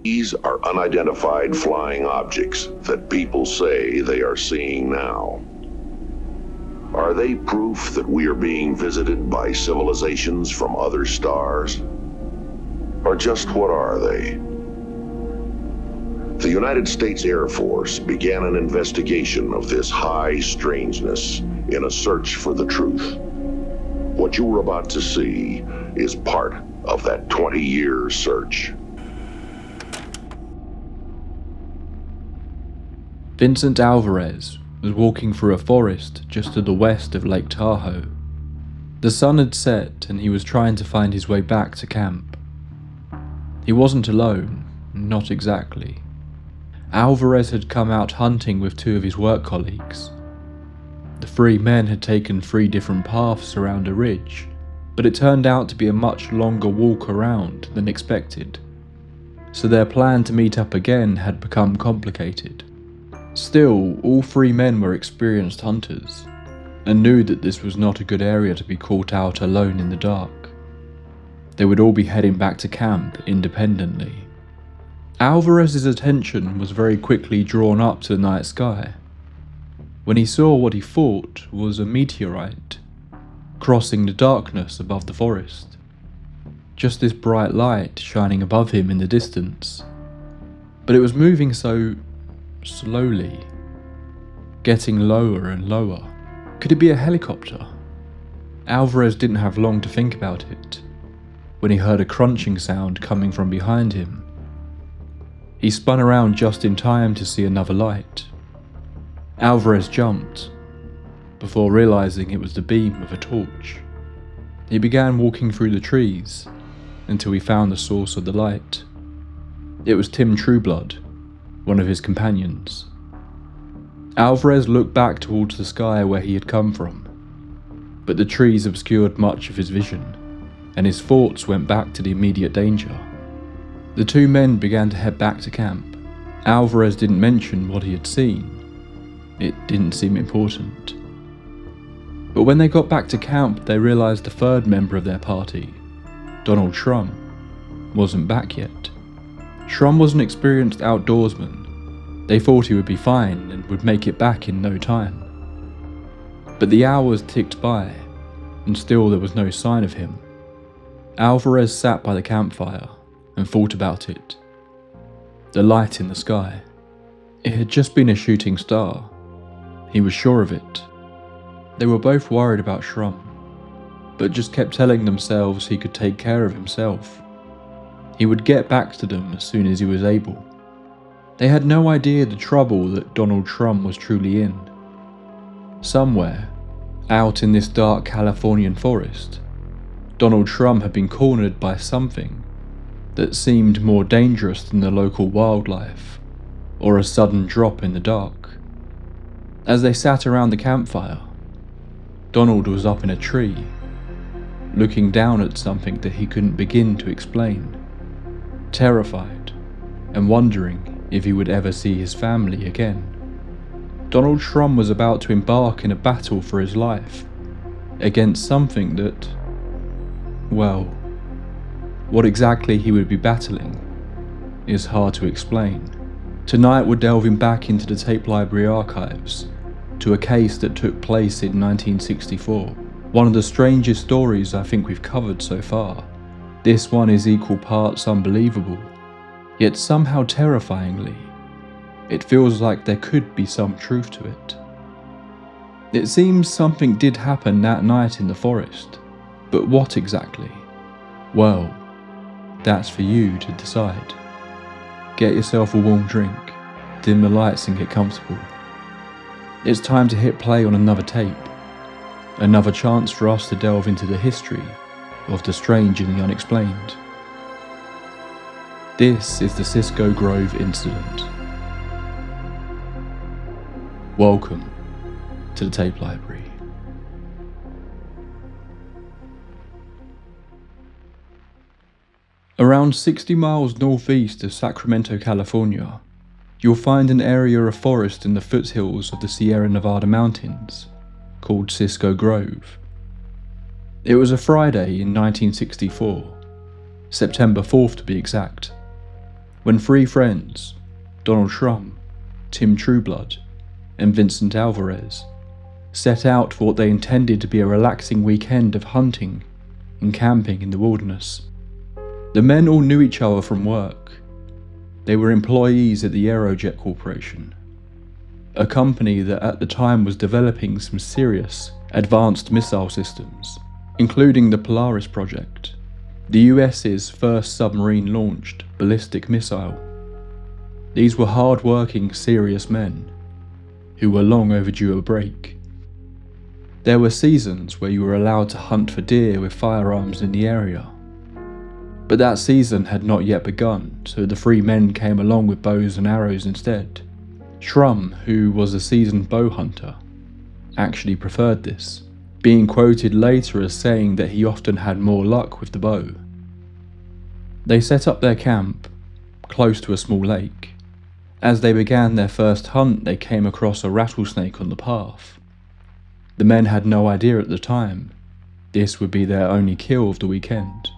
These are unidentified flying objects that people say they are seeing now. Are they proof that we are being visited by civilizations from other stars? Or just what are they? The United States Air Force began an investigation of this high strangeness in a search for the truth. What you are about to see is part of that 20-year search. Vincent Alvarez was walking through a forest just to the west of Lake Tahoe. The sun had set and he was trying to find his way back to camp. He wasn't alone, not exactly. Alvarez had come out hunting with two of his work colleagues. The three men had taken 3 different paths around a ridge, but it turned out to be a much longer walk around than expected, so their plan to meet up again had become complicated. Still, all 3 men were experienced hunters, and knew that this was not a good area to be caught out alone in the dark. They would all be heading back to camp independently. Alvarez's attention was very quickly drawn up to the night sky, when he saw what he thought was a meteorite, crossing the darkness above the forest. Just this bright light shining above him in the distance, but it was moving so slowly, getting lower and lower. Could it be a helicopter? Alvarez didn't have long to think about it, when he heard a crunching sound coming from behind him. He spun around just in time to see another light. Alvarez jumped, before realizing it was the beam of a torch. He began walking through the trees, until he found the source of the light. It was Tim Trueblood, one of his companions. Alvarez looked back towards the sky where he had come from, but the trees obscured much of his vision, and his thoughts went back to the immediate danger. The 2 men began to head back to camp. Alvarez didn't mention what he had seen. It didn't seem important. But when they got back to camp, they realized the 3rd member of their party, Donald Shrum, wasn't back yet. Shrum was an experienced outdoorsman. They thought he would be fine and would make it back in no time. But the hours ticked by, and still there was no sign of him. Alvarez sat by the campfire and thought about it. The light in the sky. It had just been a shooting star. He was sure of it. They were both worried about Shrum, but just kept telling themselves he could take care of himself. He would get back to them as soon as he was able. They had no idea the trouble that Donald Shrum was truly in. Somewhere, out in this dark Californian forest, Donald Shrum had been cornered by something that seemed more dangerous than the local wildlife, or a sudden drop in the dark. As they sat around the campfire, Donald was up in a tree, looking down at something that he couldn't begin to explain, terrified and wondering if he would ever see his family again. Donald Shrum was about to embark in a battle for his life against something that, well, what exactly he would be battling is hard to explain. Tonight we're delving back into the tape library archives to a case that took place in 1964. One of the strangest stories I think we've covered so far. This one is equal parts unbelievable, yet somehow terrifyingly, it feels like there could be some truth to it. It seems something did happen that night in the forest, but what exactly? Well, that's for you to decide. Get yourself a warm drink, dim the lights and get comfortable. It's time to hit play on another tape, another chance for us to delve into the history of the strange and the unexplained. This is the Cisco Grove incident. Welcome to the tape library. Around 60 miles northeast of Sacramento, California, you'll find an area of forest in the foothills of the Sierra Nevada mountains called Cisco Grove. It was a Friday in 1964, September 4th to be exact, when three friends, Donald Shrum, Tim Trueblood, and Vincent Alvarez, set out for what they intended to be a relaxing weekend of hunting and camping in the wilderness. The men all knew each other from work. They were employees at the Aerojet Corporation, a company that at the time was developing some serious advanced missile systems, including the Polaris project, the US's first submarine-launched ballistic missile. These were hard-working, serious men who were long overdue a break. There were seasons where you were allowed to hunt for deer with firearms in the area, but that season had not yet begun, so the three men came along with bows and arrows instead. Shrum, who was a seasoned bow hunter, actually preferred this, being quoted later as saying that he often had more luck with the bow. They set up their camp close to a small lake. As they began their first hunt, they came across a rattlesnake on the path. The men had no idea at the time this would be their only kill of the weekend.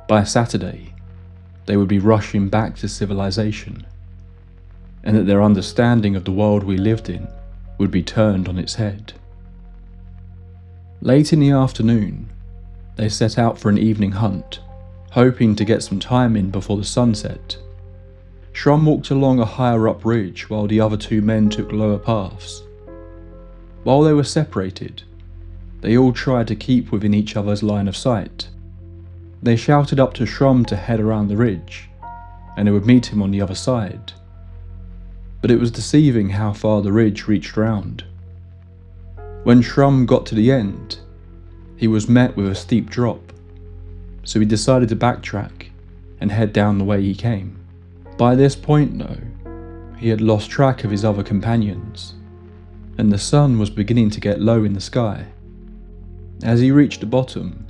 By Saturday, they would be rushing back to civilization, and that their understanding of the world we lived in would be turned on its head. Late in the afternoon, they set out for an evening hunt, hoping to get some time in before the sunset. Shrum walked along a higher up ridge while the other two men took lower paths. While they were separated, they all tried to keep within each other's line of sight. They shouted up to Shrum to head around the ridge, and they would meet him on the other side. But it was deceiving how far the ridge reached round. When Shrum got to the end, he was met with a steep drop, so he decided to backtrack and head down the way he came. By this point though, he had lost track of his other companions, and the sun was beginning to get low in the sky. As he reached the bottom,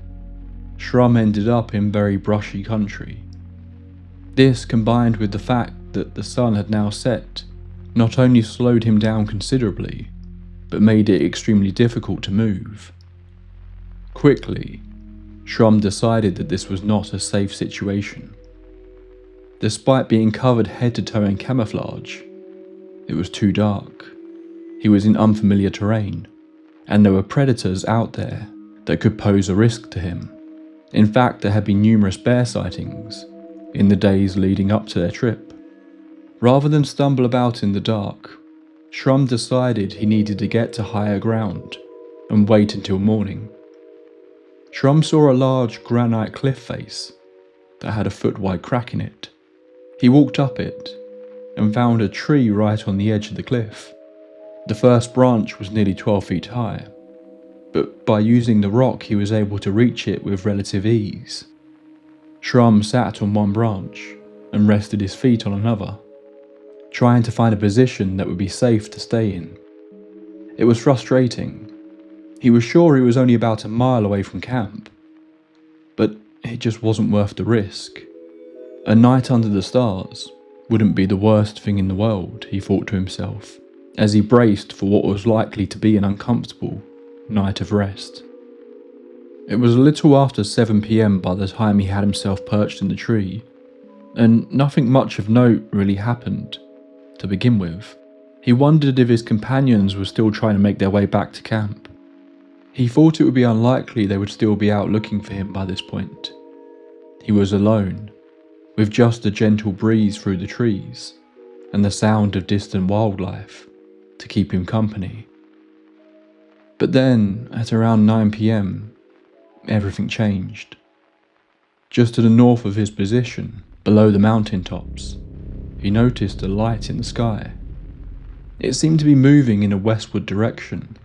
Shrum ended up in very brushy country. This, combined with the fact that the sun had now set, not only slowed him down considerably, but made it extremely difficult to move. Quickly, Shrum decided that this was not a safe situation. Despite being covered head to toe in camouflage, it was too dark. He was in unfamiliar terrain, and there were predators out there that could pose a risk to him. In fact, there had been numerous bear sightings in the days leading up to their trip. Rather than stumble about in the dark, Shrum decided he needed to get to higher ground and wait until morning. Shrum saw a large granite cliff face that had a foot-wide crack in it. He walked up it and found a tree right on the edge of the cliff. The first branch was nearly 12 feet high, but by using the rock he was able to reach it with relative ease. Shrum sat on one branch and rested his feet on another, trying to find a position that would be safe to stay in. It was frustrating. He was sure he was only about a mile away from camp, but it just wasn't worth the risk. A night under the stars wouldn't be the worst thing in the world, he thought to himself, as he braced for what was likely to be an uncomfortable night of rest. It was a little after 7 PM by the time he had himself perched in the tree, and nothing much of note really happened to begin with. He wondered if his companions were still trying to make their way back to camp. He thought it would be unlikely they would still be out looking for him by this point. He was alone, with just a gentle breeze through the trees and the sound of distant wildlife to keep him company. But then, at around 9 PM, everything changed. Just to the north of his position, below the mountain tops, he noticed a light in the sky. It seemed to be moving in a westward direction,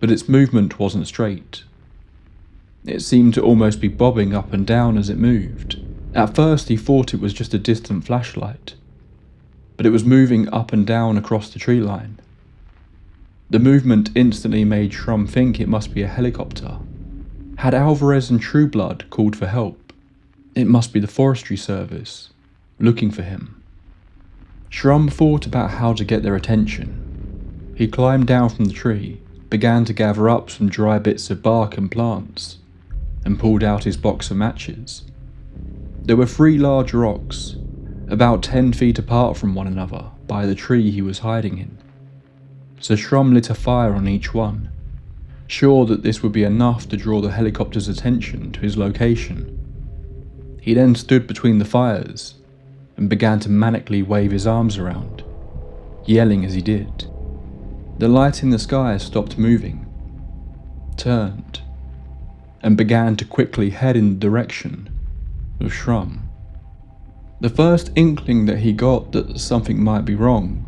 but its movement wasn't straight. It seemed to almost be bobbing up and down as it moved. At first he thought it was just a distant flashlight, but it was moving up and down across the tree line. The movement instantly made Shrum think it must be a helicopter. Had Alvarez and Trueblood called for help? It must be the forestry service, looking for him. Shrum thought about how to get their attention. He climbed down from the tree, began to gather up some dry bits of bark and plants, and pulled out his box of matches. There were 3 large rocks, about 10 feet apart from one another by the tree he was hiding in. So Shrum lit a fire on each one, sure that this would be enough to draw the helicopter's attention to his location. He then stood between the fires and began to manically wave his arms around, yelling as he did. The light in the sky stopped moving, turned, and began to quickly head in the direction of Shrum. The first inkling that he got that something might be wrong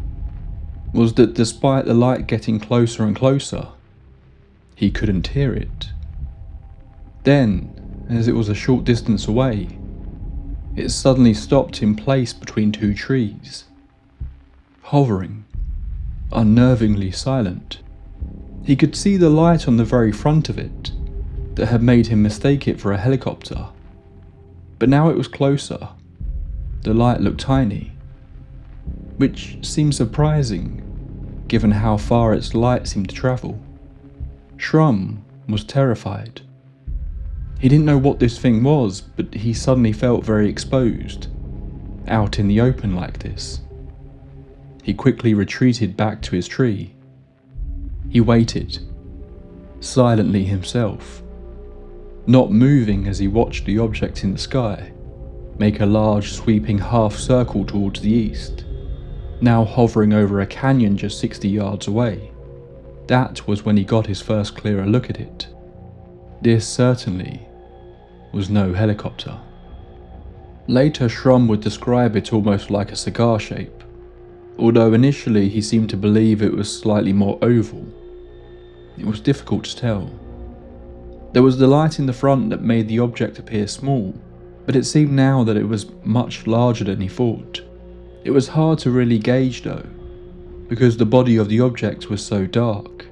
was that despite the light getting closer and closer, he couldn't hear it. Then, as it was a short distance away, it suddenly stopped in place between 2 trees, hovering, unnervingly silent. He could see the light on the very front of it that had made him mistake it for a helicopter, but now it was closer. The light looked tiny, which seemed surprising given how far its light seemed to travel. Shrum was terrified. He didn't know what this thing was, but he suddenly felt very exposed, out in the open like this. He quickly retreated back to his tree. He waited, silently himself, not moving as he watched the object in the sky make a large sweeping half circle towards the east, now hovering over a canyon just 60 yards away. That was when he got his first clearer look at it. This certainly was no helicopter. Later, Shrum would describe it almost like a cigar shape, although initially he seemed to believe it was slightly more oval. It was difficult to tell. There was the light in the front that made the object appear small, but it seemed now that it was much larger than he thought. It was hard to really gauge though, because the body of the object was so dark.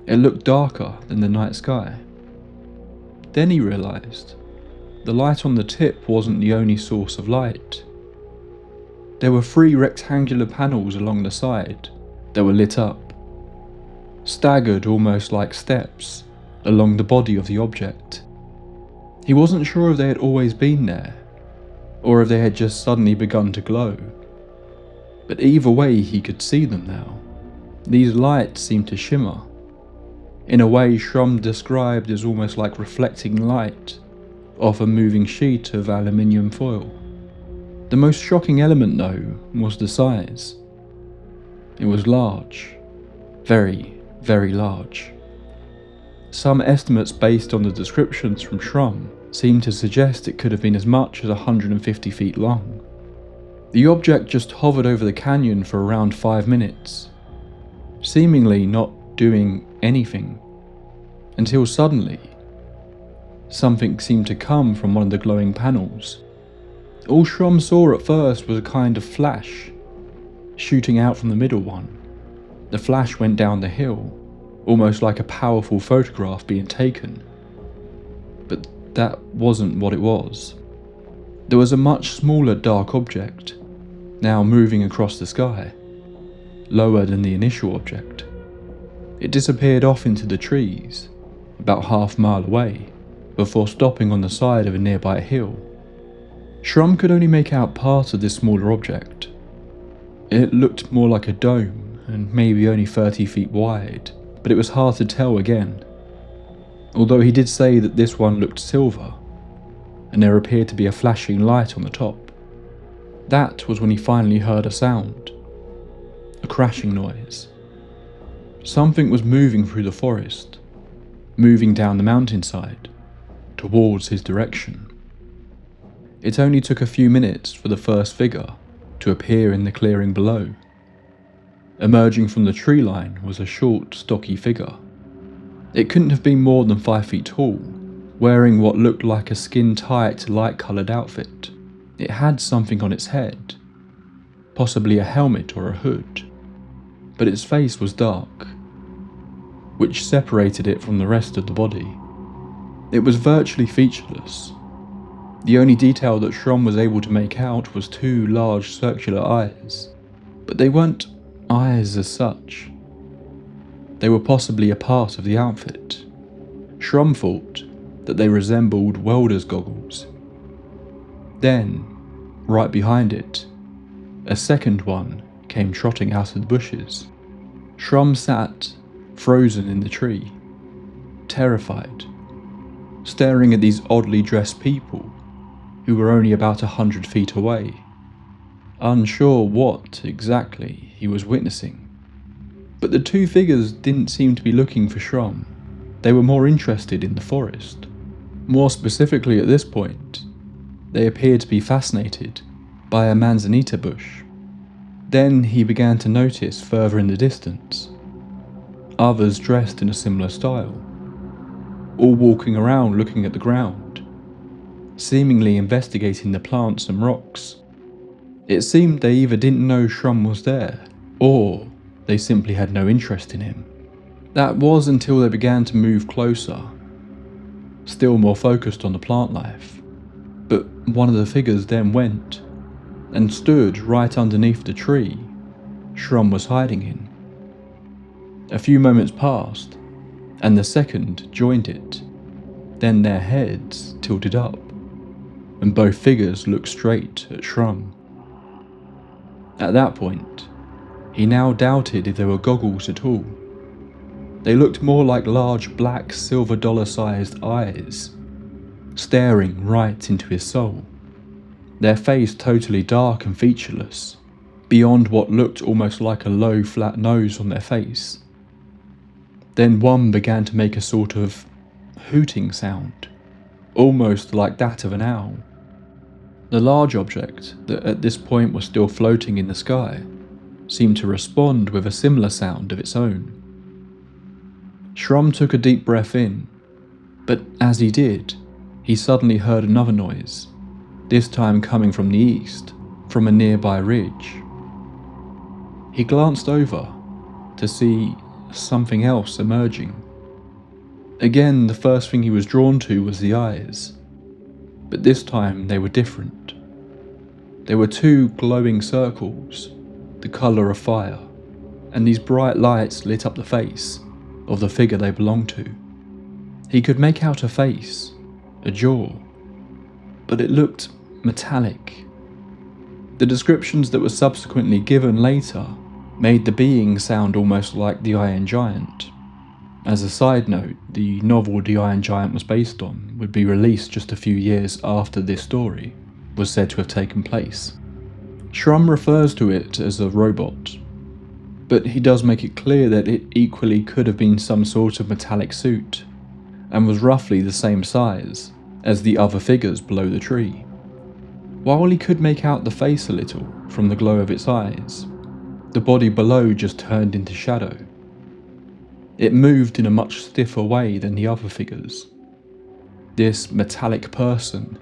It looked darker than the night sky. Then he realised the light on the tip wasn't the only source of light. There were 3 rectangular panels along the side that were lit up, staggered almost like steps along the body of the object. He wasn't sure if they had always been there, or if they had just suddenly begun to glow. But either way he could see them now. These lights seemed to shimmer, in a way Shrum described as almost like reflecting light off a moving sheet of aluminium foil. The most shocking element though was the size. It was large, very, very large. Some estimates based on the descriptions from Shrum seemed to suggest it could have been as much as 150 feet long. The object just hovered over the canyon for around 5 minutes, seemingly not doing anything, until suddenly, something seemed to come from one of the glowing panels. All Shrum saw at first was a kind of flash, shooting out from the middle one. The flash went down the hill, almost like a powerful photograph being taken. But that wasn't what it was. There was a much smaller dark object, now moving across the sky, lower than the initial object. It disappeared off into the trees, about half a mile away, before stopping on the side of a nearby hill. Shrum could only make out part of this smaller object. It looked more like a dome, and maybe only 30 feet wide, but it was hard to tell again. Although he did say that this one looked silver, and there appeared to be a flashing light on the top. That was when he finally heard a sound. A crashing noise. Something was moving through the forest, moving down the mountainside, towards his direction. It only took a few minutes for the first figure to appear in the clearing below. Emerging from the tree line was a short, stocky figure. It couldn't have been more than 5 feet tall, wearing what looked like a skin-tight, light-coloured outfit. It had something on its head, possibly a helmet or a hood, but its face was dark, which separated it from the rest of the body. It was virtually featureless. The only detail that Shrum was able to make out was 2 large circular eyes, but they weren't eyes as such. They were possibly a part of the outfit. Shrum thought that they resembled welder's goggles. Then, right behind it, a second one came trotting out of the bushes. Shrum sat, frozen in the tree, terrified, staring at these oddly dressed people who were only about 100 feet away, unsure what exactly he was witnessing. But the two figures didn't seem to be looking for Shrum. They were more interested in the forest. More specifically at this point, they appeared to be fascinated by a manzanita bush. Then he began to notice further in the distance, others dressed in a similar style, all walking around looking at the ground, seemingly investigating the plants and rocks. It seemed they either didn't know Shrum was there, or they simply had no interest in him. That was until they began to move closer, still more focused on the plant life. But one of the figures then went and stood right underneath the tree Shrum was hiding in. A few moments passed, and the second joined it. Then their heads tilted up, and both figures looked straight at Shrum. At that point, he now doubted if they were goggles at all. They looked more like large black silver dollar-sized eyes, staring right into his soul. Their face totally dark and featureless, beyond what looked almost like a low flat nose on their face. Then one began to make a sort of hooting sound, almost like that of an owl. The large object that at this point was still floating in the sky seemed to respond with a similar sound of its own. Shrum took a deep breath in, but as he did, he suddenly heard another noise, this time coming from the east, from a nearby ridge. He glanced over to see something else emerging. Again, the first thing he was drawn to was the eyes, but this time they were different. There were two glowing circles, the colour of fire, and these bright lights lit up the face of the figure they belonged to. He could make out a face, a jaw, but it looked metallic. The descriptions that were subsequently given later made the being sound almost like the Iron Giant. As a side note, the novel The Iron Giant was based on would be released just a few years after this story was said to have taken place. Shrum refers to it as a robot, but he does make it clear that it equally could have been some sort of metallic suit, and was roughly the same size as the other figures below the tree. While he could make out the face a little from the glow of its eyes, the body below just turned into shadow. It moved in a much stiffer way than the other figures. This metallic person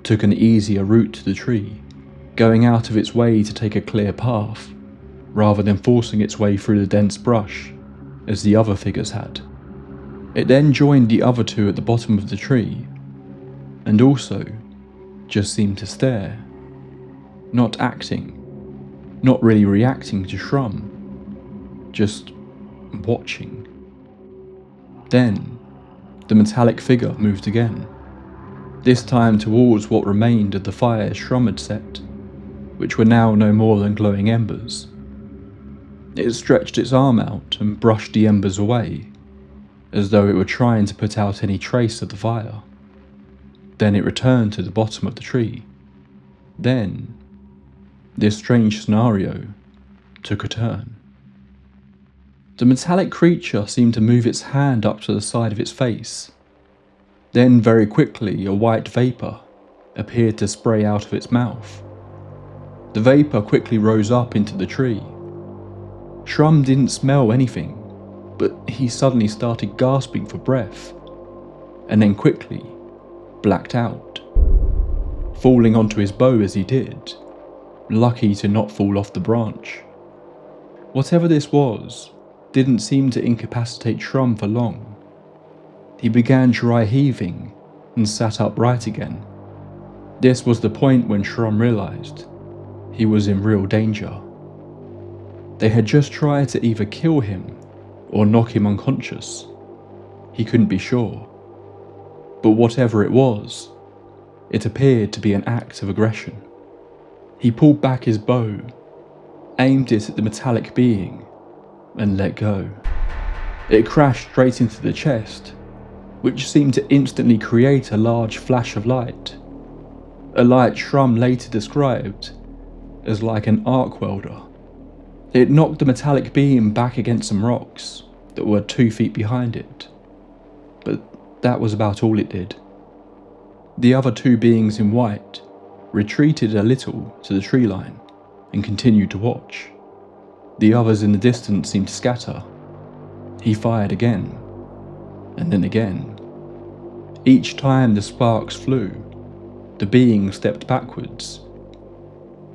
took an easier route to the tree, going out of its way to take a clear path, rather than forcing its way through the dense brush, as the other figures had. It then joined the other two at the bottom of the tree, and also just seemed to stare, not acting, not really reacting to Shrum, just watching. Then, the metallic figure moved again, this time towards what remained of the fires Shrum had set, which were now no more than glowing embers. It stretched its arm out and brushed the embers away, as though it were trying to put out any trace of the fire. Then it returned to the bottom of the tree. Then, this strange scenario took a turn. The metallic creature seemed to move its hand up to the side of its face. Then very quickly a white vapour appeared to spray out of its mouth. The vapour quickly rose up into the tree. Shrum didn't smell anything, but he suddenly started gasping for breath, and then quickly blacked out, falling onto his bow as he did, lucky to not fall off the branch. Whatever this was didn't seem to incapacitate Shrum for long. He began dry heaving and sat upright again. This was the point when Shrum realised he was in real danger. They had just tried to either kill him or knock him unconscious. He couldn't be sure. But whatever it It appeared to be an act of aggression. He pulled back his bow, aimed it at the metallic being, and let go. It crashed straight into the chest, which seemed to instantly create a large flash of light. A light Shrum later described as like an arc welder. It knocked the metallic being back against some rocks that were 2 feet behind it, but that was about all it did. The other 2 beings in white retreated a little to the tree line and continued to watch. The others in the distance seemed to scatter. He fired again, and then again. Each time the sparks flew, the being stepped backwards,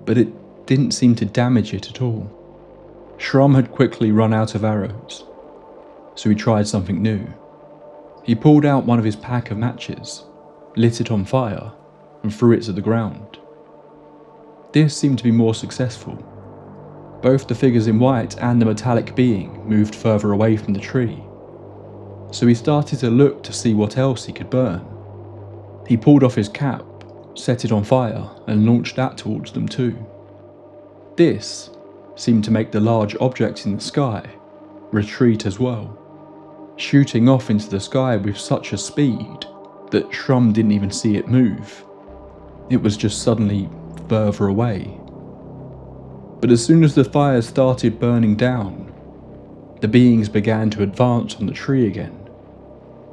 but it didn't seem to damage it at all. Shrum had quickly run out of arrows, so he tried something new. He pulled out one of his pack of matches, lit it on fire, and threw it to the ground. This seemed to be more successful. Both the figures in white and the metallic being moved further away from the tree, so he started to look to see what else he could burn. He pulled off his cap, set it on fire, and launched that towards them too. This seemed to make the large object in the sky retreat as well, shooting off into the sky with such a speed that Shrum didn't even see it move. It was just suddenly further away. But as soon as the fire started burning down, the beings began to advance on the tree again.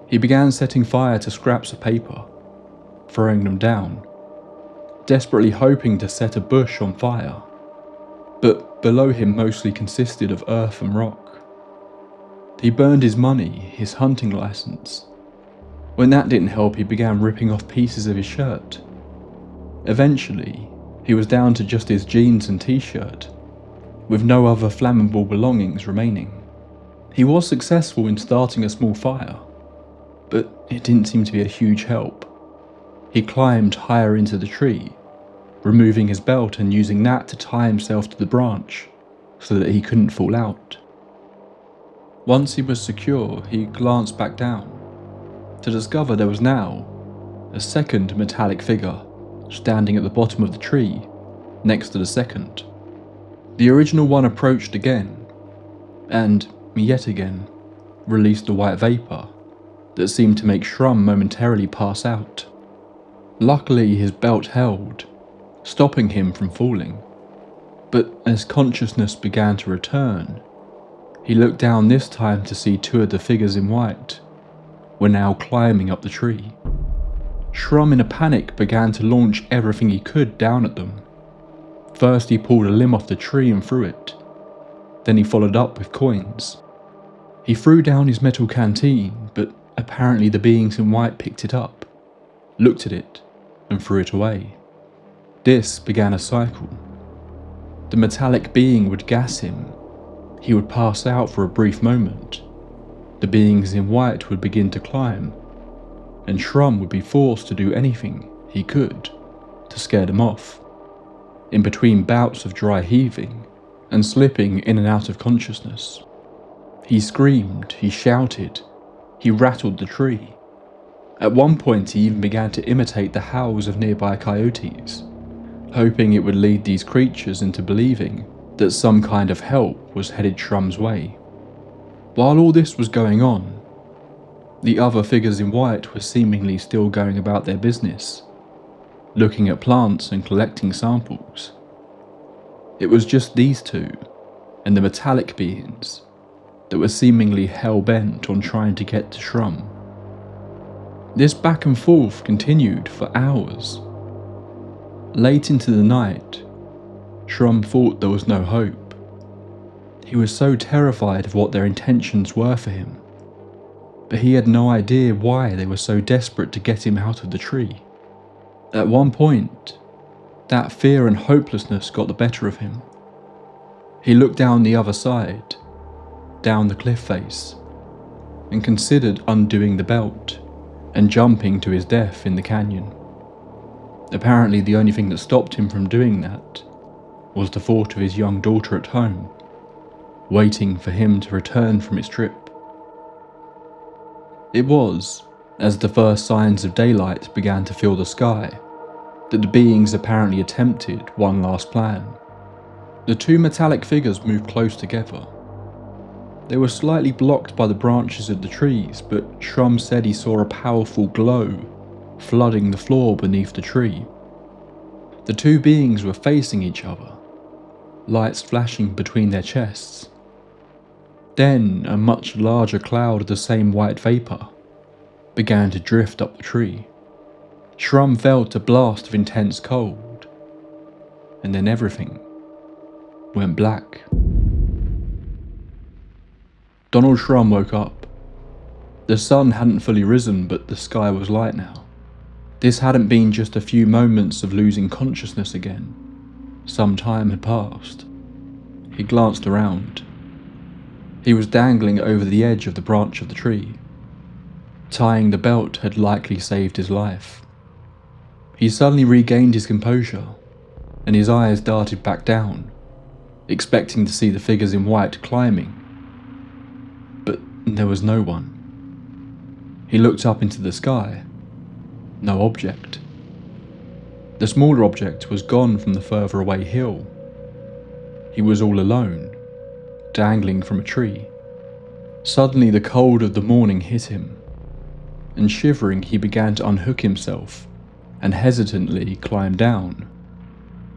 He began setting fire to scraps of paper, throwing them down, desperately hoping to set a bush on fire, but below him mostly consisted of earth and rock. He burned his money, his hunting license. When that didn't help, he began ripping off pieces of his shirt. Eventually, he was down to just his jeans and t-shirt, with no other flammable belongings remaining. He was successful in starting a small fire, but it didn't seem to be a huge help. He climbed higher into the tree, removing his belt and using that to tie himself to the branch so that he couldn't fall out. Once he was secure, he glanced back down to discover there was now a second metallic figure standing at the bottom of the tree next to the second. The original one approached again, and yet again released a white vapour that seemed to make Shrum momentarily pass out. Luckily his belt held, stopping him from falling, but as consciousness began to return, he looked down this time to see 2 of the figures in white were now climbing up the tree. Shrum in a panic began to launch everything he could down at them. First he pulled a limb off the tree and threw it, then he followed up with coins. He threw down his metal canteen, but apparently the beings in white picked it up, looked at it, and threw it away. This began a cycle. The metallic being would gas him. He would pass out for a brief moment. The beings in white would begin to climb, and Shrum would be forced to do anything he could to scare them off. In between bouts of dry heaving and slipping in and out of consciousness, he screamed, he shouted, he rattled the tree. At one point he even began to imitate the howls of nearby coyotes, hoping it would lead these creatures into believing that some kind of help was headed Shrum's way. While all this was going on, the other figures in white were seemingly still going about their business, looking at plants and collecting samples. It was just these 2 and the metallic beings that were seemingly hell-bent on trying to get to Shrum. This back and forth continued for hours. Late into the night, Shrum thought there was no hope. He was so terrified of what their intentions were for him, but he had no idea why they were so desperate to get him out of the tree. At one point, that fear and hopelessness got the better of him. He looked down the other side, down the cliff face, and considered undoing the belt and jumping to his death in the canyon. Apparently the only thing that stopped him from doing that was the thought of his young daughter at home, waiting for him to return from its trip. It was, as the first signs of daylight began to fill the sky, that the beings apparently attempted one last plan. The two metallic figures moved close together. They were slightly blocked by the branches of the trees, but Shrum said he saw a powerful glow flooding the floor beneath the tree. The two beings were facing each other, lights flashing between their chests. Then a much larger cloud of the same white vapour began to drift up the tree. Shrum felt a blast of intense cold, and then everything went black. Donald Shrum woke up. The sun hadn't fully risen, but the sky was light now. This hadn't been just a few moments of losing consciousness again. Some time had passed. He glanced around. He was dangling over the edge of the branch of the tree. Tying the belt had likely saved his life. He suddenly regained his composure, and his eyes darted back down, expecting to see the figures in white climbing. But there was no one. He looked up into the sky. No object. The smaller object was gone from the further away hill. He was all alone, dangling from a tree. Suddenly the cold of the morning hit him, and shivering he began to unhook himself and hesitantly climb down.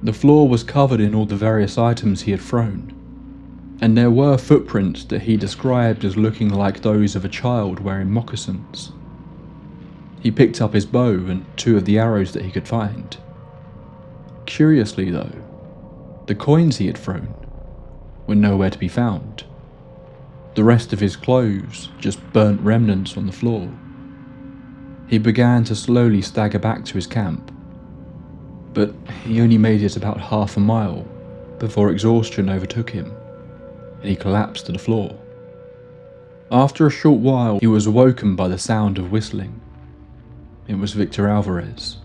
The floor was covered in all the various items he had thrown, and there were footprints that he described as looking like those of a child wearing moccasins. He picked up his bow and two of the arrows that he could find. Curiously though, the coins he had thrown were nowhere to be found. The rest of his clothes just burnt remnants on the floor. He began to slowly stagger back to his camp, but he only made it about half a mile before exhaustion overtook him, and he collapsed to the floor. After a short while, he was awoken by the sound of whistling. It was Victor Alvarez,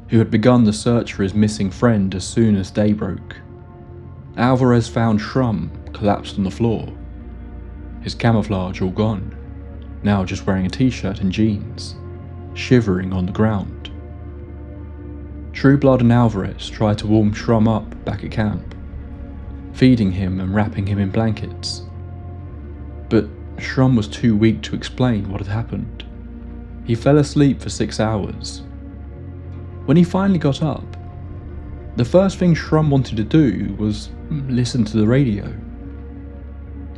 who had begun the search for his missing friend as soon as day broke. Alvarez found Shrum collapsed on the floor, his camouflage all gone, now just wearing a t-shirt and jeans, shivering on the ground. Trueblood and Alvarez tried to warm Shrum up back at camp, feeding him and wrapping him in blankets. But Shrum was too weak to explain what had happened. He fell asleep for 6 hours. When he finally got up, the first thing Shrum wanted to do was listen to the radio.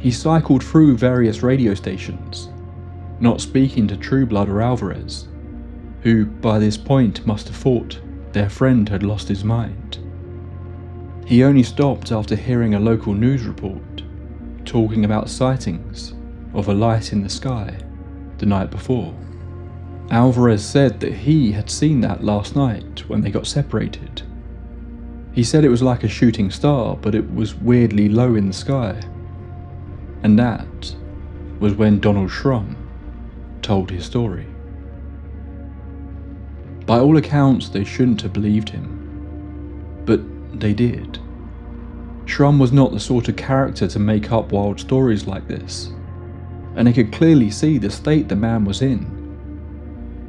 He cycled through various radio stations, not speaking to Trueblood or Alvarez, who by this point must have thought their friend had lost his mind. He only stopped after hearing a local news report talking about sightings of a light in the sky the night before. Alvarez said that he had seen that last night when they got separated. He said it was like a shooting star, but it was weirdly low in the sky. And that was when Donald Shrum told his story. By all accounts, they shouldn't have believed him, but they did. Shrum was not the sort of character to make up wild stories like this, and they could clearly see the state the man was in.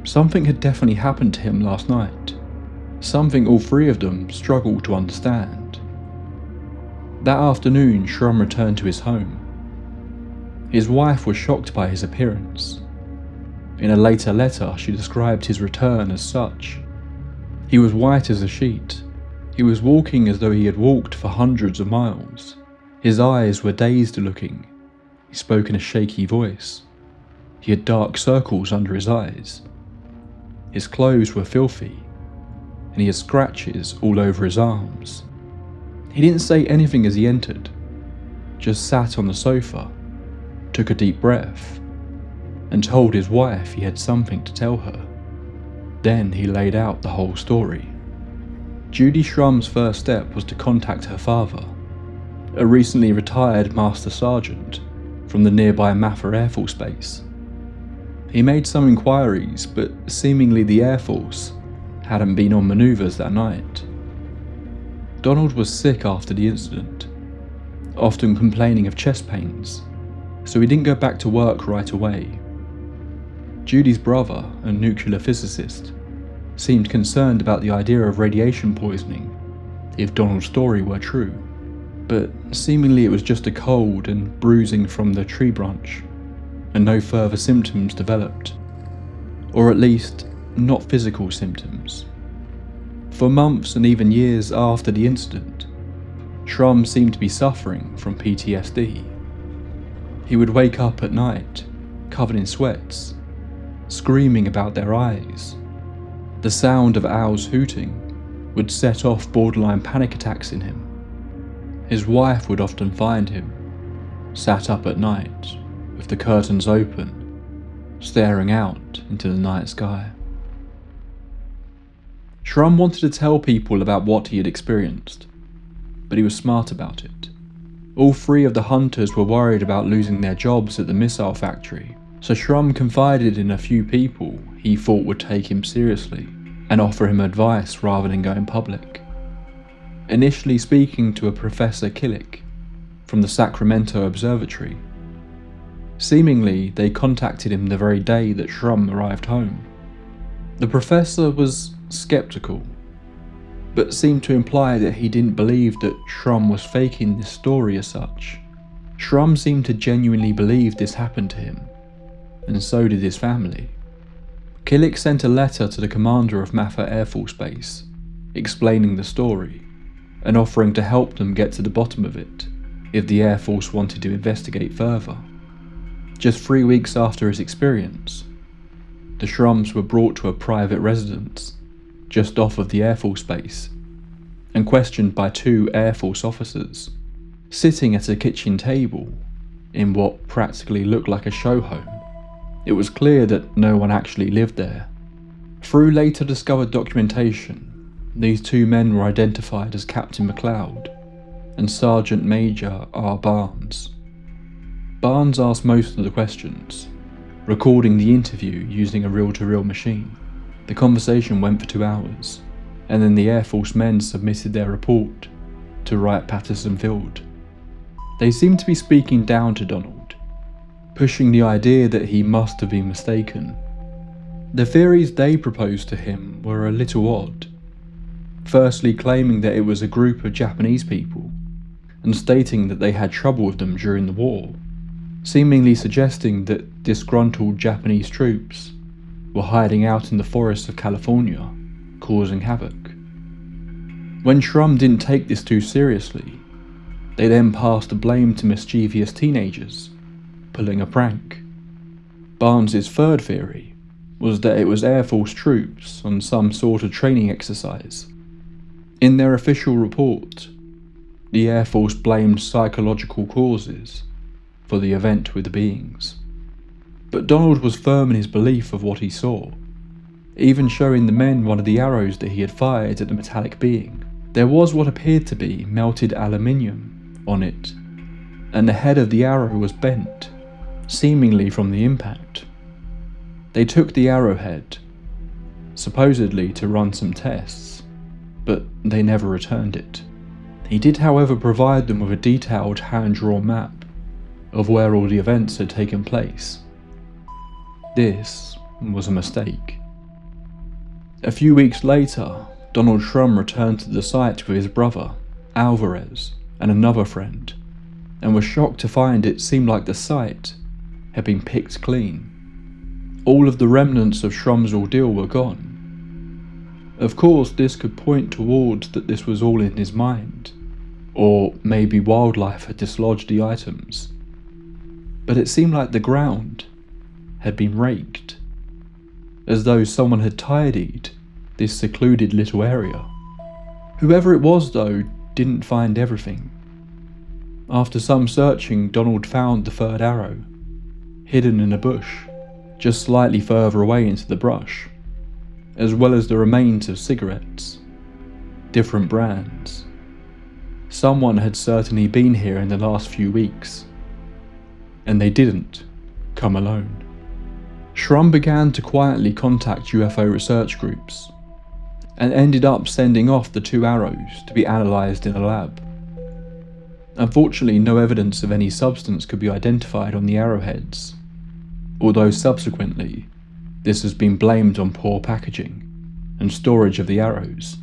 Something had definitely happened to him last night, something all three of them struggled to understand. That afternoon, Shrum returned to his home. His wife was shocked by his appearance. In a later letter, she described his return as such. He was white as a sheet. He was walking as though he had walked for hundreds of miles. His eyes were dazed looking. He spoke in a shaky voice. He had dark circles under his eyes. His clothes were filthy, and he had scratches all over his arms. He didn't say anything as he entered, just sat on the sofa, took a deep breath, and told his wife he had something to tell her. Then he laid out the whole story. Judy Shrum's first step was to contact her father, a recently retired Master Sergeant from the nearby Maffa Air Force Base. He made some inquiries, but seemingly the Air Force hadn't been on maneuvers that night. Donald was sick after the incident, often complaining of chest pains, so he didn't go back to work right away. Judy's brother, a nuclear physicist, seemed concerned about the idea of radiation poisoning, if Donald's story were true, but seemingly it was just a cold and bruising from the tree branch, and no further symptoms developed, or at least not physical symptoms. For months and even years after the incident, Shrum seemed to be suffering from PTSD. He would wake up at night, covered in sweats, screaming about their eyes. The sound of owls hooting would set off borderline panic attacks in him. His wife would often find him, sat up at night, with the curtains open, staring out into the night sky. Shrum wanted to tell people about what he had experienced, but he was smart about it. All three of the hunters were worried about losing their jobs at the missile factory, so Shrum confided in a few people he thought would take him seriously and offer him advice rather than going public. Initially speaking to a Professor Killick from the Sacramento Observatory. Seemingly, they contacted him the very day that Shrum arrived home. The professor was skeptical, but seemed to imply that he didn't believe that Shrum was faking this story as such. Shrum seemed to genuinely believe this happened to him, and so did his family. Killick sent a letter to the commander of Maffa Air Force Base, explaining the story, and offering to help them get to the bottom of it, if the Air Force wanted to investigate further. Just 3 weeks after his experience, the Shrums were brought to a private residence, just off of the Air Force Base, and questioned by 2 Air Force officers, sitting at a kitchen table, in what practically looked like a show home. It was clear that no one actually lived there. Through later discovered documentation, these 2 men were identified as Captain McLeod and Sergeant Major R. Barnes. Barnes asked most of the questions, recording the interview using a reel-to-reel machine. The conversation went for 2 hours, and then the Air Force men submitted their report to Wright-Patterson Field. They seemed to be speaking down to Donald, pushing the idea that he must have been mistaken. The theories they proposed to him were a little odd. Firstly, claiming that it was a group of Japanese people, and stating that they had trouble with them during the war, seemingly suggesting that disgruntled Japanese troops were hiding out in the forests of California, causing havoc. When Shrum didn't take this too seriously, they then passed the blame to mischievous teenagers, pulling a prank. Barnes's third theory was that it was Air Force troops on some sort of training exercise. In their official report, the Air Force blamed psychological causes for the event with the beings. But Donald was firm in his belief of what he saw, even showing the men one of the arrows that he had fired at the metallic being. There was what appeared to be melted aluminium on it, and the head of the arrow was bent, seemingly from the impact. They took the arrowhead, supposedly to run some tests, but they never returned it. He did, however, provide them with a detailed hand-drawn map of where all the events had taken place. This was a mistake. A few weeks later, Donald Shrum returned to the site with his brother, Alvarez, and another friend, and was shocked to find it seemed like the site had been picked clean. All of the remnants of Shrum's ordeal were gone. Of course, this could point towards that this was all in his mind, or maybe wildlife had dislodged the items. But it seemed like the ground had been raked, as though someone had tidied this secluded little area. Whoever it was, though, didn't find everything. After some searching, Donald found the third arrow, hidden in a bush, just slightly further away into the brush, as well as the remains of cigarettes, different brands. Someone had certainly been here in the last few weeks, and they didn't come alone. Shrum began to quietly contact UFO research groups, and ended up sending off the 2 arrows to be analysed in a lab. Unfortunately, no evidence of any substance could be identified on the arrowheads, although subsequently this has been blamed on poor packaging. and storage of the arrows,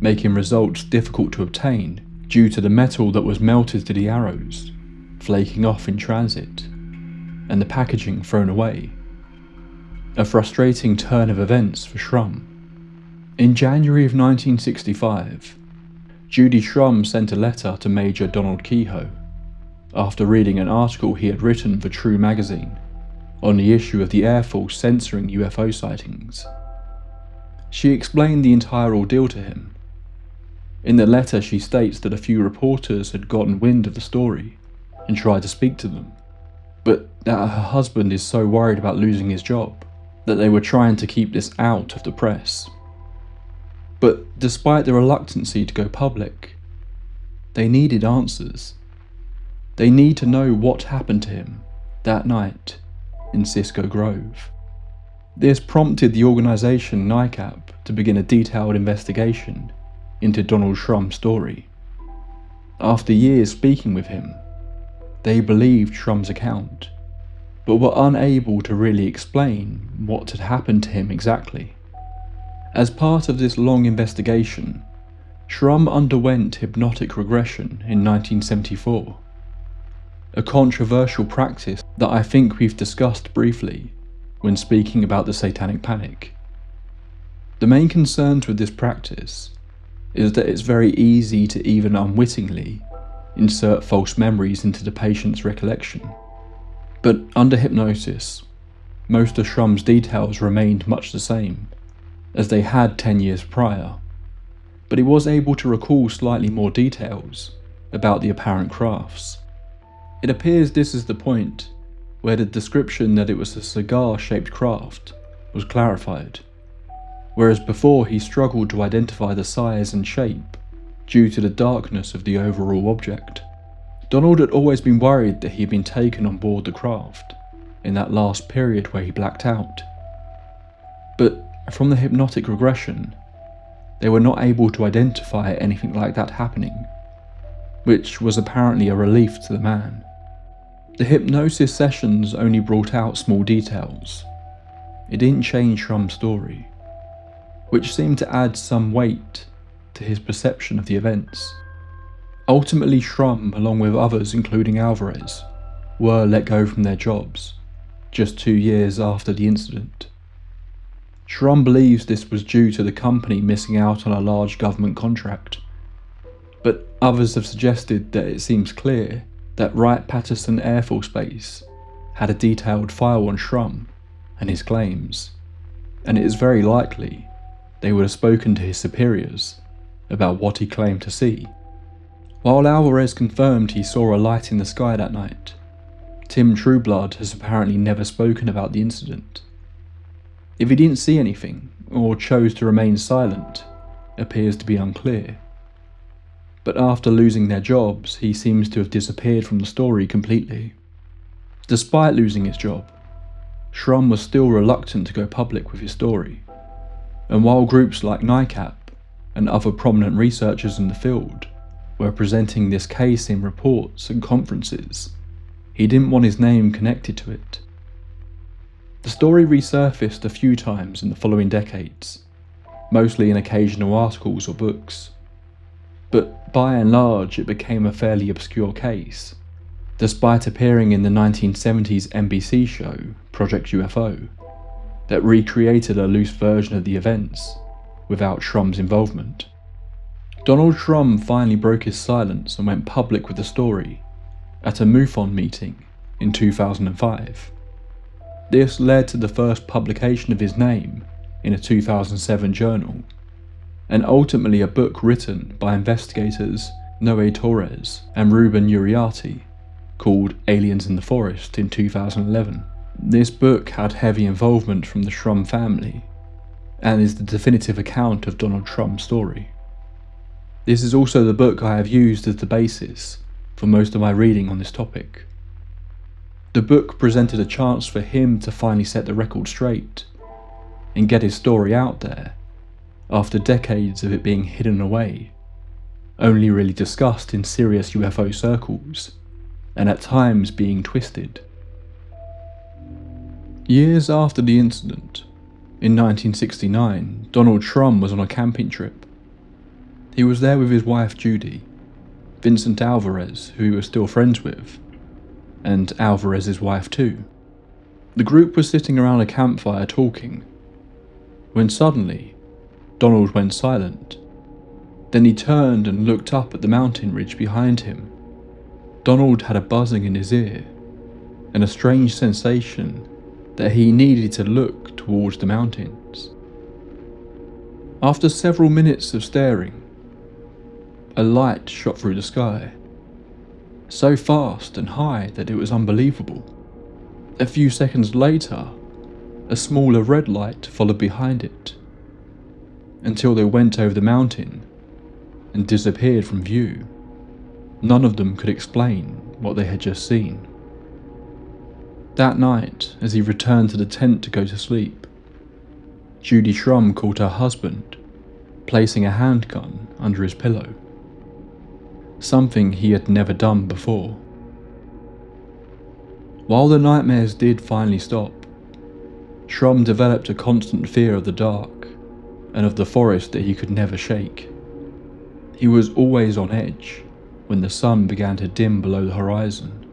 making results difficult to obtain due to the metal that was melted to the arrows, flaking off in transit, and the packaging thrown away. A frustrating turn of events for Shrum. In January of 1965, Judy Shrum sent a letter to Major Donald Kehoe after reading an article he had written for True magazine on the issue of the Air Force censoring UFO sightings. She explained the entire ordeal to him. In the letter she states that a few reporters had gotten wind of the story and tried to speak to them, but that her husband is so worried about losing his job that they were trying to keep this out of the press. But despite the reluctancy to go public, they needed answers. They need to know what happened to him that night in Cisco Grove. This prompted the organisation NICAP to begin a detailed investigation into Donald Shrum's story. After years speaking with him, they believed Shrum's account, but were unable to really explain what had happened to him exactly. As part of this long investigation, Shrum underwent hypnotic regression in 1974, a controversial practice that I think we've discussed briefly when speaking about the Satanic Panic. The main concerns with this practice is that it's very easy to even unwittingly insert false memories into the patient's recollection. But under hypnosis, most of Shrum's details remained much the same as they had 10 years prior, but he was able to recall slightly more details about the apparent crafts. It appears this is the point where the description that it was a cigar-shaped craft was clarified, whereas before he struggled to identify the size and shape due to the darkness of the overall object. Donald had always been worried that he had been taken on board the craft in that last period where he blacked out. But from the hypnotic regression, they were not able to identify anything like that happening, which was apparently a relief to the man. The hypnosis sessions only brought out small details. It didn't change Shrum's story, which seemed to add some weight to his perception of the events. Ultimately, Shrum, along with others including Alvarez, were let go from their jobs just 2 years after the incident. Shrum believes this was due to the company missing out on a large government contract, but others have suggested that it seems clear that Wright-Patterson Air Force Base had a detailed file on Shrum and his claims, and it is very likely they would have spoken to his superiors about what he claimed to see. While Alvarez confirmed he saw a light in the sky that night, Tim Trueblood has apparently never spoken about the incident. If he didn't see anything, or chose to remain silent, appears to be unclear. But after losing their jobs, he seems to have disappeared from the story completely. Despite losing his job, Shrum was still reluctant to go public with his story, and while groups like NICAP and other prominent researchers in the field were presenting this case in reports and conferences, he didn't want his name connected to it. The story resurfaced a few times in the following decades, mostly in occasional articles or books, but by and large it became a fairly obscure case, despite appearing in the 1970s NBC show Project UFO, that recreated a loose version of the events without Shrum's involvement. Donald Shrum finally broke his silence and went public with the story at a MUFON meeting in 2005. This led to the first publication of his name in a 2007 journal, and ultimately a book written by investigators Noé Torres and Ruben Uriarte called Aliens in the Forest in 2011. This book had heavy involvement from the Shrum family and is the definitive account of Donald Shrum's story. This is also the book I have used as the basis for most of my reading on this topic. The book presented a chance for him to finally set the record straight and get his story out there after decades of it being hidden away, only really discussed in serious UFO circles, and at times being twisted. Years after the incident, In 1969, Donald Shrum was on a camping trip. He was there with his wife Judy, Vincent Alvarez, who he was still friends with, and Alvarez's wife too. The group was sitting around a campfire talking, when suddenly, Donald went silent. Then he turned and looked up at the mountain ridge behind him. Donald had a buzzing in his ear, and a strange sensation that he needed to look towards the mountains. After several minutes of staring, a light shot through the sky, so fast and high that it was unbelievable. A few seconds later, a smaller red light followed behind it, until they went over the mountain and disappeared from view. None of them could explain what they had just seen. That night, as he returned to the tent to go to sleep, Judy Shrum called her husband, placing a handgun under his pillow. Something he had never done before. While the nightmares did finally stop, Shrum developed a constant fear of the dark and of the forest that he could never shake. He was always on edge when the sun began to dim below the horizon.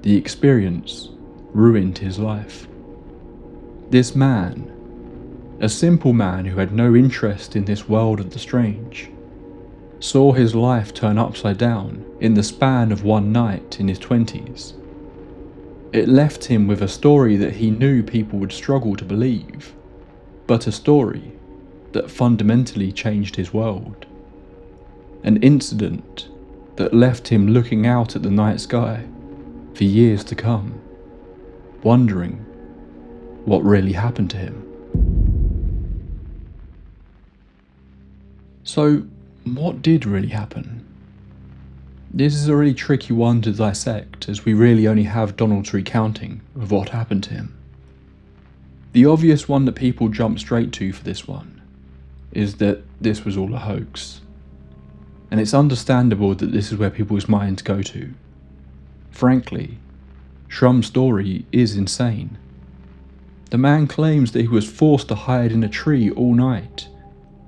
The experience ruined his life. This man, a simple man who had no interest in this world of the strange, saw his life turn upside down in the span of one night in his 20s. It left him with a story that he knew people would struggle to believe, but a story that fundamentally changed his world. An incident that left him looking out at the night sky for years to come, wondering what really happened to him. So, what did really happen? This is a really tricky one to dissect, as we really only have Donald's recounting of what happened to him. The obvious one that people jump straight to for this one is that this was all a hoax. And it's understandable that this is where people's minds go to. Frankly, Shrum's story is insane. The man claims that he was forced to hide in a tree all night,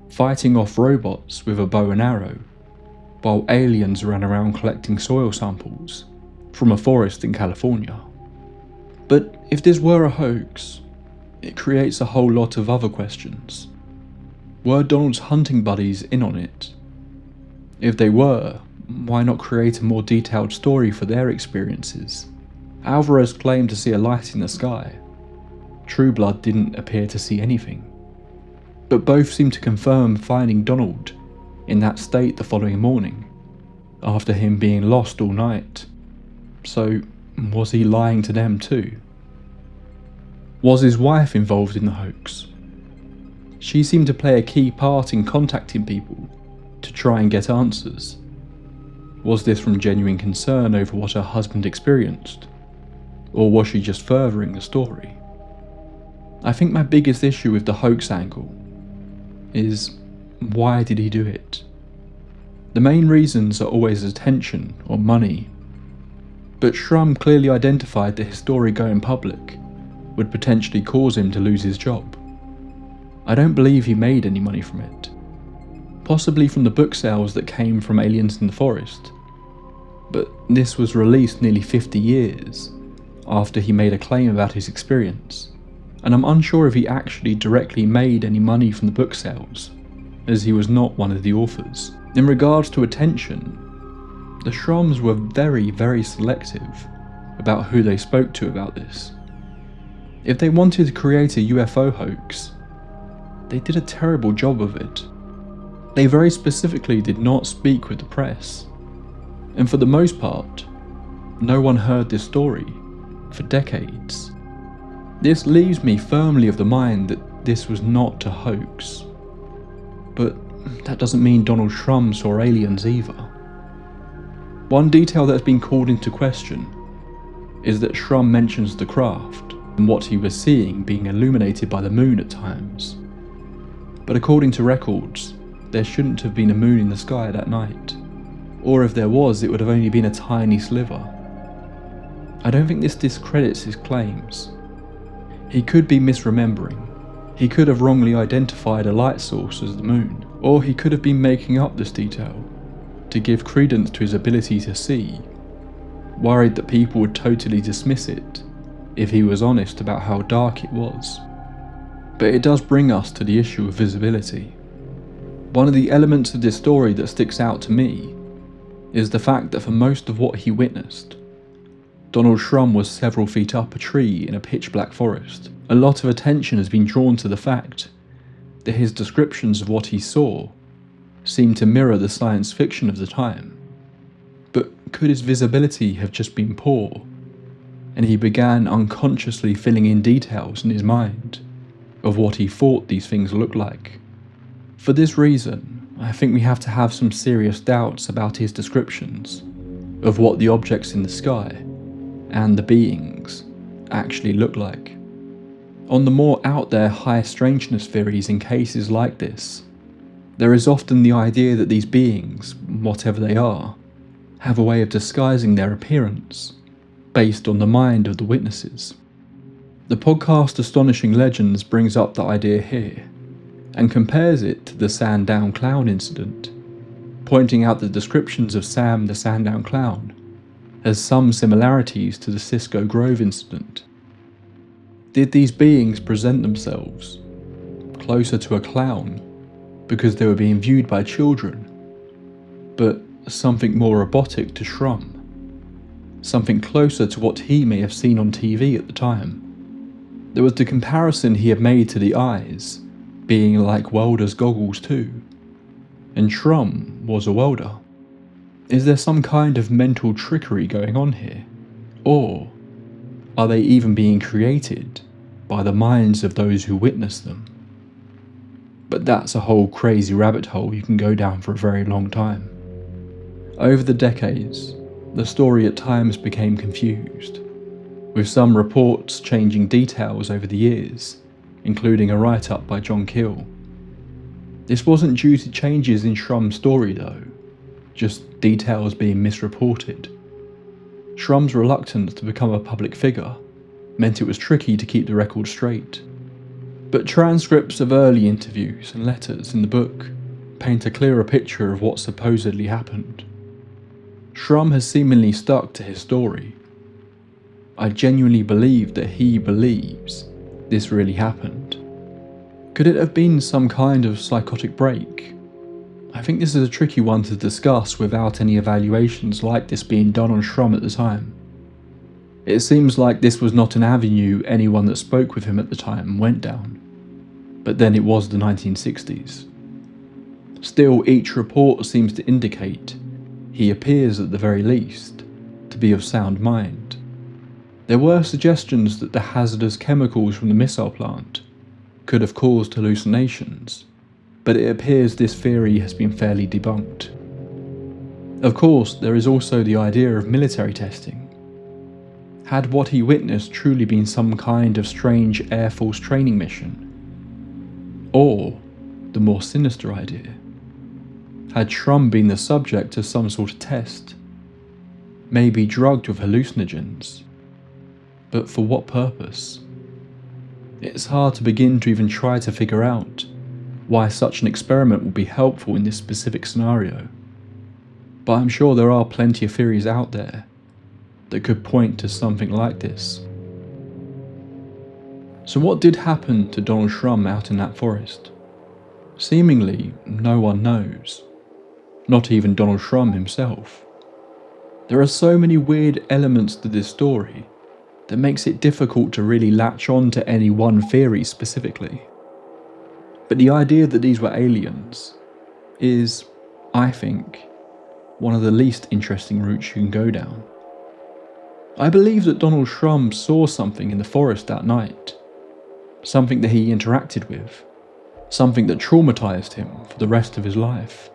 fighting off robots with a bow and arrow, while aliens ran around collecting soil samples from a forest in California. But if this were a hoax, it creates a whole lot of other questions. Were Donald's hunting buddies in on it? If they were, why not create a more detailed story for their experiences? Alvarez claimed to see a light in the sky. True Blood didn't appear to see anything. But both seemed to confirm finding Donald in that state the following morning, after him being lost all night. So, was he lying to them too? Was his wife involved in the hoax? She seemed to play a key part in contacting people to try and get answers. Was this from genuine concern over what her husband experienced? Or was she just furthering the story? I think my biggest issue with the hoax angle is, why did he do it? The main reasons are always attention or money, but Shrum clearly identified that his story going public would potentially cause him to lose his job. I don't believe he made any money from it. Possibly from the book sales that came from Aliens in the Forest, but this was released nearly 50 years after he made a claim about his experience, and I'm unsure if he actually directly made any money from the book sales, as he was not one of the authors. In regards to attention, the Shrums were very selective about who they spoke to about this. If they wanted to create a UFO hoax, they did a terrible job of it. They very specifically did not speak with the press, and for the most part, no one heard this story for decades. This leaves me firmly of the mind that this was not a hoax. But that doesn't mean Donald Shrum saw aliens either. One detail that has been called into question is that Shrum mentions the craft and what he was seeing being illuminated by the moon at times. But according to records, there shouldn't have been a moon in the sky that night. Or if there was, it would have only been a tiny sliver. I don't think this discredits his claims. He could be misremembering, He could have wrongly identified a light source as the moon, or he could have been making up this detail to give credence to his ability to see, worried that people would totally dismiss it if he was honest about how dark it was. But it does bring us to the issue of visibility. One of the elements of this story that sticks out to me is the fact that for most of what he witnessed, Donald Shrum was several feet up a tree in a pitch black forest. A lot of attention has been drawn to the fact that his descriptions of what he saw seemed to mirror the science fiction of the time. But could his visibility have just been poor, and he began unconsciously filling in details in his mind of what he thought these things looked like? For this reason, I think we have to have some serious doubts about his descriptions of what the objects in the sky and the beings actually look like. On the more out there high strangeness theories in cases like this, there is often the idea that these beings, whatever they are, have a way of disguising their appearance based on the mind of the witnesses. The podcast Astonishing Legends brings up the idea here and compares it to the Sandown Clown incident, pointing out the descriptions of Sam the Sandown Clown has some similarities to the Cisco Grove incident. Did these beings present themselves closer to a clown because they were being viewed by children, but something more robotic to Shrum, something closer to what he may have seen on TV at the time? There was the comparison he had made to the eyes being like welder's goggles too, and Shrum was a welder. Is there some kind of mental trickery going on here? Or are they even being created by the minds of those who witness them? But that's a whole crazy rabbit hole you can go down for a very long time. Over the decades, the story at times became confused, with some reports changing details over the years, including a write-up by John Keel. This wasn't due to changes in Shrum's story though, just details being misreported. Shrum's reluctance to become a public figure meant it was tricky to keep the record straight. But transcripts of early interviews and letters in the book paint a clearer picture of what supposedly happened. Shrum has seemingly stuck to his story. I genuinely believe that he believes this really happened. Could it have been some kind of psychotic break? I think this is a tricky one to discuss without any evaluations like this being done on Shrum at the time. It seems like this was not an avenue anyone that spoke with him at the time went down, but then it was the 1960s. Still, each report seems to indicate he appears at the very least to be of sound mind. There were suggestions that the hazardous chemicals from the missile plant could have caused hallucinations, but it appears this theory has been fairly debunked. Of course, there is also the idea of military testing. Had what he witnessed truly been some kind of strange Air Force training mission? Or, the more sinister idea, had Shrum been the subject of some sort of test, maybe drugged with hallucinogens? But for what purpose? It's hard to begin to even try to figure out why such an experiment would be helpful in this specific scenario. But I'm sure there are plenty of theories out there that could point to something like this. So what did happen to Donald Shrum out in that forest? Seemingly, no one knows. Not even Donald Shrum himself. There are so many weird elements to this story that makes it difficult to really latch on to any one theory specifically. But the idea that these were aliens is, I think, one of the least interesting routes you can go down. I believe that Donald Shrum saw something in the forest that night, something that he interacted with, something that traumatized him for the rest of his life.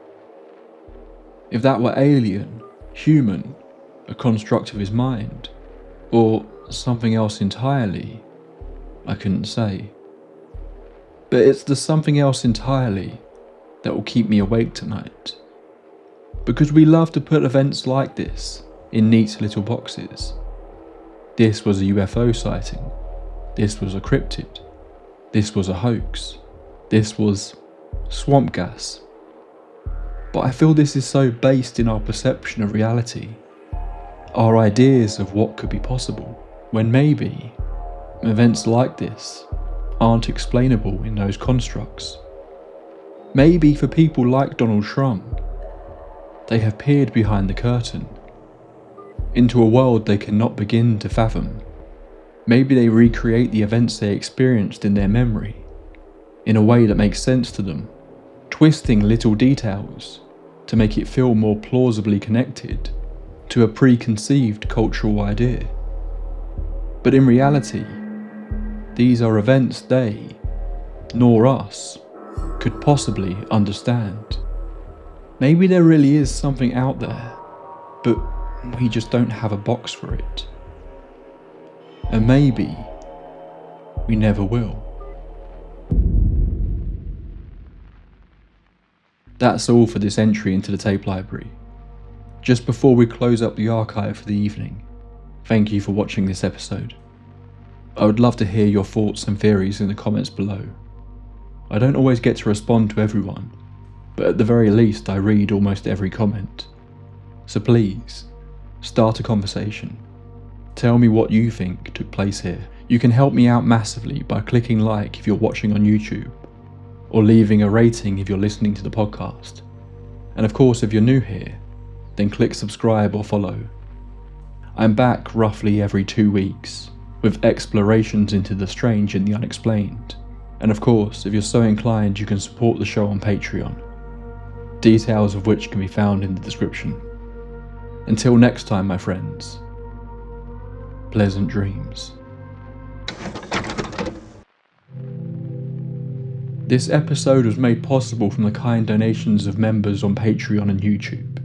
If that were alien, human, a construct of his mind, or something else entirely, I couldn't say. But it's the something else entirely that will keep me awake tonight. Because we love to put events like this in neat little boxes. This was a UFO sighting. This was a cryptid. This was a hoax. This was swamp gas. But I feel this is so based in our perception of reality, our ideas of what could be possible, when maybe events like this aren't explainable in those constructs. Maybe for people like Donald Shrum, they have peered behind the curtain into a world they cannot begin to fathom. Maybe they recreate the events they experienced in their memory in a way that makes sense to them, twisting little details to make it feel more plausibly connected to a preconceived cultural idea. But in reality, these are events they, nor us, could possibly understand. Maybe there really is something out there, but we just don't have a box for it. And maybe we never will. That's all for this entry into the tape library. Just before we close up the archive for the evening, thank you for watching this episode. I would love to hear your thoughts and theories in the comments below. I don't always get to respond to everyone, but at the very least I read almost every comment. So please, start a conversation. Tell me what you think took place here. You can help me out massively by clicking like if you're watching on YouTube, or leaving a rating if you're listening to the podcast. And of course, if you're new here, then click subscribe or follow. I'm back roughly every 2 weeks, with explorations into the strange and the unexplained. And of course, if you're so inclined, you can support the show on Patreon, details of which can be found in the description. Until next time, my friends, pleasant dreams. This episode was made possible from the kind donations of members on Patreon and YouTube.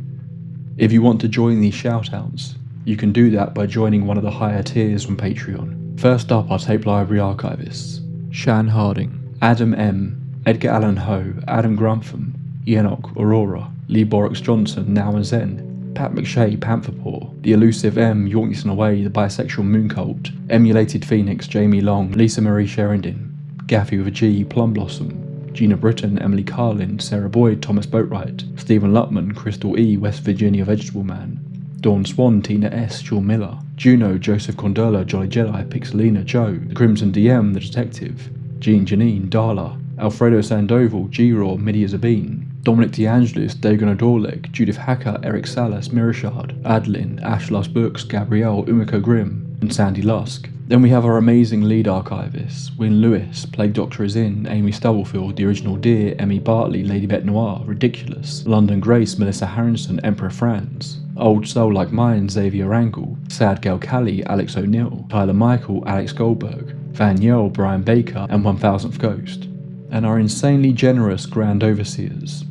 If you want to join these shoutouts, you can do that by joining one of the higher tiers on Patreon. First up are Tape Library archivists: Shan Harding, Adam M, Edgar Allan Ho, Adam Grantham, Enoch Aurora, Lee Borix Johnson, Now and Zen, Pat McShay, Pantherpaw, The Elusive M, Yorkson Away, The Bisexual Moon Cult, Emulated Phoenix, Jamie Long, Lisa Marie Sheridan, Gaffy with a G, Plum Blossom, Gina Britton, Emily Carlin, Sarah Boyd, Thomas Boatwright, Stephen Lutman, Crystal E, West Virginia Vegetable Man, Dawn Swan, Tina S, Sean Miller, Juno, Joseph Condola, Jolly Jedi, Pixelina, Joe, The Crimson DM, The Detective, Jean Janine, Darla, Alfredo Sandoval, G-Raw, Midia Zabine, Dominic DeAngelis, Dagon Odorleg, Judith Hacker, Eric Salas, Mirashard, Adlin, Ash Loves Books, Gabrielle, Umiko Grimm, and Sandy Lusk. Then we have our amazing lead archivists: Win Lewis, Plague Doctor is in, Amy Stubblefield, The Original Deer, Emmy Bartley, Lady Bet Noir, Ridiculous, London Grace, Melissa Harrison, Emperor Franz, Old Soul Like Mine, Xavier Angle, Sad Gal Callie, Alex O'Neill, Tyler Michael, Alex Goldberg, Van Yell, Brian Baker, and 1000th Ghost. And our insanely generous Grand Overseers: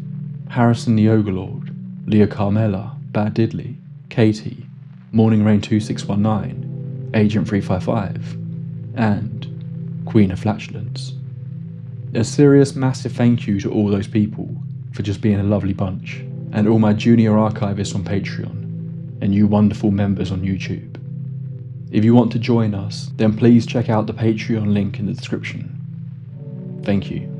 Harrison the Overlord, Leah Carmella, Bad Diddley, Katie, Morning Rain 2619, Agent 355, and Queen of Flatulence. A serious massive thank you to all those people for just being a lovely bunch, and all my junior archivists on Patreon, and you wonderful members on YouTube. If you want to join us, then please check out the Patreon link in the description. Thank you.